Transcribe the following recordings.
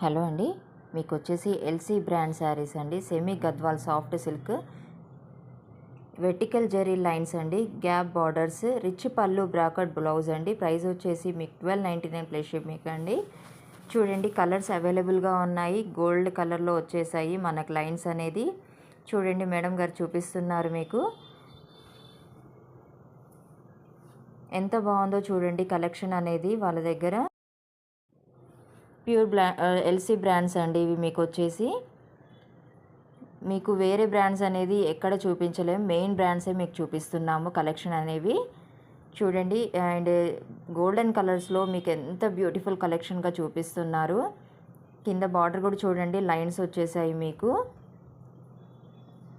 Hello అండి, మీకు వచ్చేసి ఎల్సీ బ్రాండ్ శారీస్ అండి. Semi Gadwal soft silk, vertical zari lines అండి, గ్యాప్ బార్డర్స్, రిచ్ పళ్ళు, బ్రాకెట్ బ్లౌజ్ అండి. ప్రైస్ వచ్చేసి మీకు 1299 ప్లస్ షిప్పింగ్ అండి. చూడండి, కలర్స్ అవైలబుల్గా ఉన్నాయి. గోల్డ్ కలర్లో వచ్చేసాయి మనకు లైన్స్ అనేది. చూడండి, మేడం గారు చూపిస్తున్నారు మీకు. ఎంత బాగుందో చూడండి కలెక్షన్ అనేది వాళ్ళ దగ్గర. ప్యూర్ ఎల్సీ బ్రాండ్స్ అండి ఇవి. మీకు వచ్చేసి మీకు వేరే బ్రాండ్స్ అనేది ఎక్కడ చూపించలేము, మెయిన్ బ్రాండ్సే మీకు చూపిస్తున్నాము కలెక్షన్ అనేవి. చూడండి, అండ్ గోల్డెన్ కలర్స్లో మీకు ఎంత బ్యూటిఫుల్ కలెక్షన్గా చూపిస్తున్నారు. కింద బార్డర్ కూడా చూడండి, లైన్స్ వచ్చేసాయి మీకు.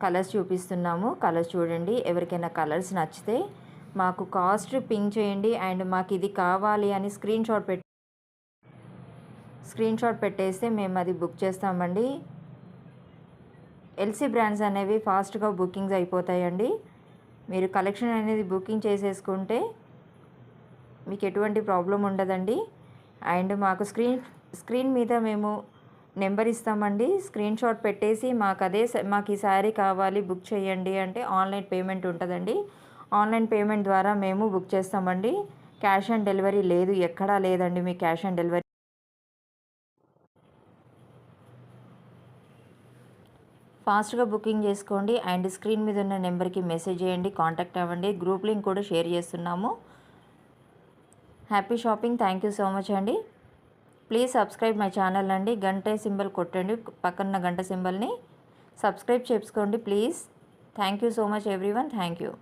కలర్స్ చూపిస్తున్నాము, కలర్స్ చూడండి. ఎవరికైనా కలర్స్ నచ్చితే మాకు కాస్ట్ పింక్ చేయండి, అండ్ మాకు ఇది కావాలి అని స్క్రీన్ షాట్ పెట్టేస్తే మేము అది బుక్ చేస్తామండి. ఎల్సీ బ్రాండ్స్ అనేవి ఫాస్ట్గా బుకింగ్స్ అయిపోతాయండి. మీరు కలెక్షన్ అనేది బుకింగ్ చేసేసుకుంటే మీకు ఎటువంటి ప్రాబ్లం ఉండదండి. అండ్ మాకు స్క్రీన్ మీద మేము నెంబర్ ఇస్తామండి. స్క్రీన్ షాట్ పెట్టేసి మాకు ఈ శారీ కావాలి బుక్ చేయండి అంటే ఆన్లైన్ పేమెంట్ ఉంటుందండి. ఆన్లైన్ పేమెంట్ ద్వారా మేము బుక్ చేస్తామండి. క్యాష్ ఆన్ డెలివరీ లేదు, ఎక్కడా లేదండి మీ క్యాష్ ఆన్ డెలివరీ. ఫాస్ట్గా బుకింగ్ చేసుకోండి, అండ్ స్క్రీన్ మీద ఉన్న నెంబర్కి మెసేజ్ చేయండి, కాంటాక్ట్ అవ్వండి. గ్రూప్ లింక్ కూడా షేర్ చేస్తున్నాము. Happy shopping. Thank you so much అండి. ప్లీజ్ సబ్స్క్రైబ్ మై ఛానల్ అండి. గంట సింబల్ కొట్టండి, పక్కన గంట సింబల్ని సబ్స్క్రైబ్ చేసుకోండి please. Thank you so much everyone. Thank you.